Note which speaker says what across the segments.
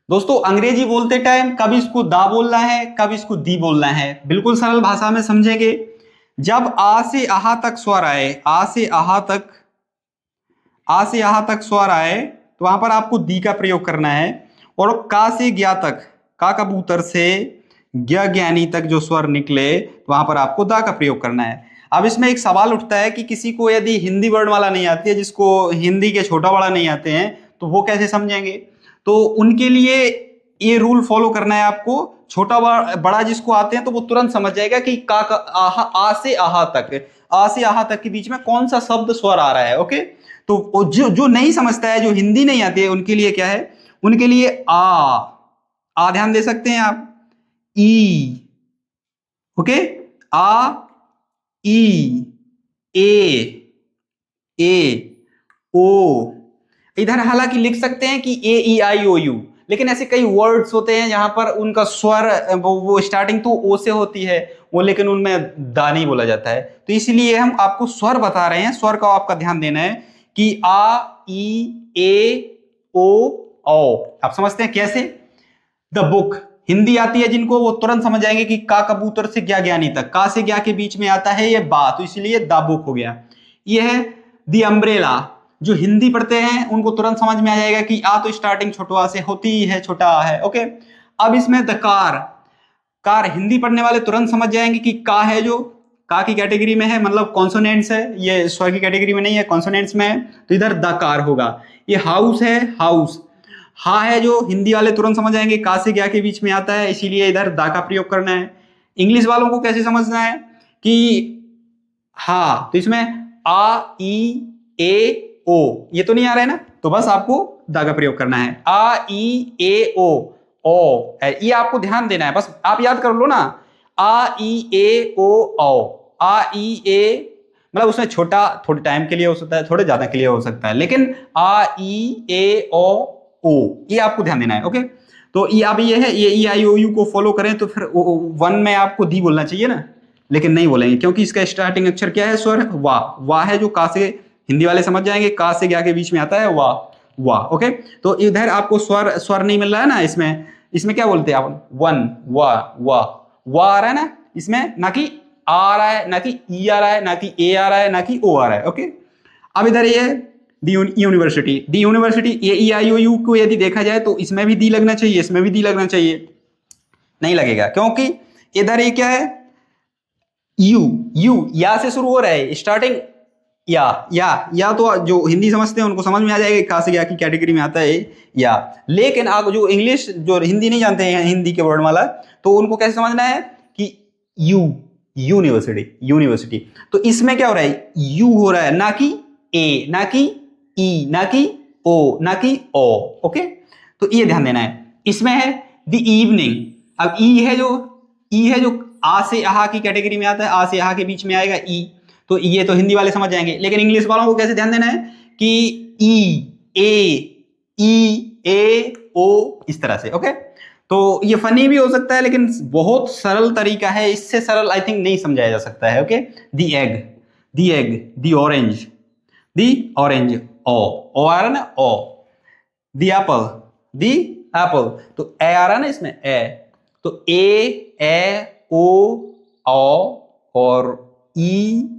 Speaker 1: दोस्तों अंग्रेजी बोलते टाइम कब इसको दा बोलना है, कब इसको दी बोलना है, बिल्कुल सरल भाषा में समझेंगे। जब आ से आहा तक स्वर आए, आ से आहा तक स्वर आए तो वहां पर आपको दी का प्रयोग करना है। और का से ज्ञा तक, का कबूतर से ज्ञ ज्ञानी तक जो स्वर निकले तो वहां पर आपको दा का प्रयोग करना है। अब इसमें एक सवाल उठता है कि किसी को यदि हिंदी वर्णमाला नहीं आती है, जिसको हिंदी के छोटा बड़ा नहीं आते हैं, तो वो कैसे समझेंगे? तो उनके लिए ये रूल फॉलो करना है आपको। छोटा बड़ा जिसको आते हैं तो वो तुरंत समझ जाएगा कि आ से आहा तक, आ से आहा तक के बीच में कौन सा शब्द स्वर आ रहा है। ओके, तो जो जो नहीं समझता है, जो हिंदी नहीं आती है, उनके लिए क्या है? उनके लिए आ ध्यान दे सकते हैं आप। ई, ओके, आ, ई, ए, ओ। इधर हालांकि लिख सकते हैं कि ए ई आई ओ यू, लेकिन ऐसे कई वर्ड्स होते हैं जहां पर उनका स्वर वो स्टार्टिंग तो ओ से होती है वो, लेकिन उनमें दा नहीं बोला जाता है। तो इसलिए हम आपको स्वर बता रहे हैं, स्वर का आपका ध्यान देना है कि आ, ई, ए, ओ, औ। आप समझते हैं कैसे? द बुक, हिंदी आती है जिनको, वो तुरंत समझ जाएंगे कि का कबूतर से ज्ञा ज्ञानी तक, का से ज्ञा के बीच में आता है ये बा, तो इसलिए द बुक हो गया। ये है दी अम्ब्रेला, जो हिंदी पढ़ते हैं उनको तुरंत समझ में आ जाएगा कि आ तो स्टार्टिंग छोटा से होती ही है, छोटा आ है। ओके, अब इसमें द कार, कार हिंदी पढ़ने वाले तुरंत समझ जाएंगे कि का है, जो का की कैटेगरी में है, मतलब कॉन्सोनेंट्स है, ये स्वर की कैटेगरी में नहीं है, कॉन्सोनेंट्स में है, तो इधर द कार होगा। ये हाउस है, हाउस, हा है, जो हिंदी वाले तुरंत समझ जाएंगे का से क्या के बीच में आता है, इसीलिए इधर दा का प्रयोग करना है। इंग्लिश वालों को कैसे समझना है कि हा, तो इसमें आ, ई, ए, ओ, ये तो नहीं आ रहा है ना, तो बस आपको दा का प्रयोग करना है। आ, ई, ए, ओ, ये आपको ध्यान देना है, बस आप याद कर लो ना। आ, ई, ए, ओ, आ, ई, ए, मतलब उसमें छोटा थोड़े टाइम के लिए हो सकता है, थोड़े ज्यादा के लिए हो सकता है, लेकिन आ, ई, ए, ओ, ये आपको ध्यान देना है। ओके, तो ये अब ये है, ये ई आई ओ यू को फॉलो करें तो फिर वन में आपको दी बोलना चाहिए ना, लेकिन नहीं बोलेंगे क्योंकि इसका स्टार्टिंग अक्षर क्या है? स्वर वाह, वाह है, जो का से हिंदी वाले समझ जाएंगे, का से ज्ञा के बीच में आता है वाह, वाह। ओके, तो इधर आपको स्वर स्वर नहीं मिल रहा है ना, इसमें इसमें क्या बोलते हैं आप? वन, वाह, वाह, वाह आ रहा है ना इसमें, ना कि आ रहा है, ना कि ई आ रहा है, ना कि ए आ रहा है, ना कि ओ आ रहा है। ओके, अब इधर ये the university, the university, A E I O U को यदि देखा जाए तो इसमें भी दी लगना चाहिए, इसमें भी दी लगना चाहिए, नहीं लगेगा क्योंकि इधर ये क्या है? यू, यू या से शुरू हो रहा है, स्टार्टिंग या तो जो हिंदी समझते हैं उनको समझ में आ जाएगा कहा से क्या की कैटेगरी में आता है या। लेकिन आप जो इंग्लिश, जो हिंदी नहीं जानते हैं, हिंदी के वर्णमाला, तो उनको कैसे समझना है कि यू, यूनिवर्सिटी, यूनिवर्सिटी, तो इसमें क्या हो रहा है? यू हो रहा है, ना कि ए, ना कि ई, ना कि ओ, ना कि ओ। ओके, तो ये ध्यान देना है। इसमें है द इवनिंग, अब ई है जो, ई है जो आ से आहा की कैटेगरी में आता है, आ से आहा के बीच में आएगा ई, तो ये तो हिंदी वाले समझ जाएंगे, लेकिन इंग्लिश वालों को कैसे ध्यान देना है कि ई ए ओ, इस तरह से। ओके, तो ये फनी भी हो सकता है, लेकिन बहुत सरल तरीका है, इससे सरल आई थिंक नहीं समझाया जा सकता है। Okay, the egg, the egg, the orange, the orange, O आ रहा ना, ओ। दी एप्पल, दी एप्पल, तो ए आ रहा ना इसमें, ए, तो ए ओ और ई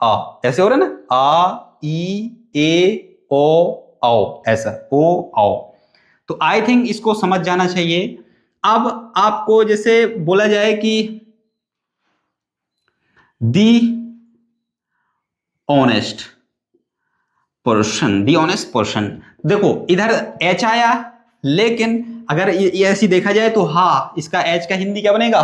Speaker 1: आ, ऐसे हो रहा है ना, आ, ई, ए, ओ, आओ, ऐसा, ओ, आओ। तो आई थिंक इसको समझ जाना चाहिए। अब आपको जैसे बोला जाए कि दी ऑनेस्ट पर्सन, दी ऑनेस्ट पर्सन, देखो इधर एच आया, लेकिन अगर ये ऐसी देखा जाए तो हा, इसका एच का हिंदी क्या बनेगा?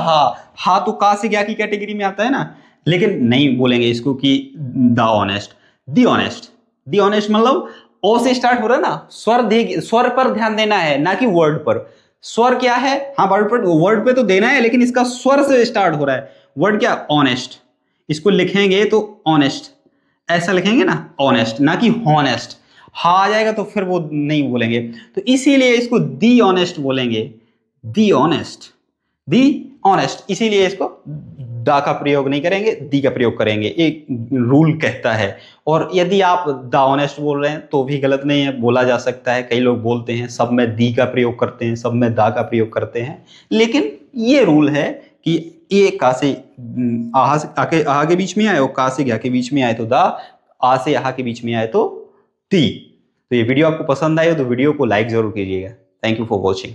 Speaker 1: हा तो का से क्या की कैटेगरी में आता है ना, लेकिन नहीं बोलेंगे इसको कि the honest, the honest, the honest, मतलब ओ से स्टार्ट हो रहा है ना, स्वर पर ध्यान देना है, ना कि वर्ड पर। स्वर क्या है? हाँ, वर्ड पे तो देना है, लेकिन इसका स्वर से स्टार्ट हो रहा है। वर्ड क्या? ऑनेस्ट, इसको लिखेंगे तो ऑनेस्ट, ऐसा लिखेंगे ना, ऑनेस्ट, ना कि हॉनेस्ट। हा आ जाएगा तो फिर वो नहीं बोलेंगे, तो इसीलिए इसको दी ऑनेस्ट बोलेंगे, दी ऑनेस्ट, दी ऑनेस्ट, इसीलिए इसको दा का प्रयोग नहीं करेंगे, दी का प्रयोग करेंगे, एक रूल कहता है। और यदि आप द ऑनेस्ट बोल रहे हैं तो भी गलत नहीं है, बोला जा सकता है। कई लोग बोलते हैं सब में दी का प्रयोग करते हैं, सब में दा का प्रयोग करते हैं, लेकिन ये रूल है कि ए का से आहा से आके आहा के बीच में आए और का से गा के बीच में आए तो दा, आ से आहा के बीच में आए तो दी। तो ये वीडियो आपको पसंद आए तो वीडियो को लाइक जरूर कीजिएगा। Thank you for watching.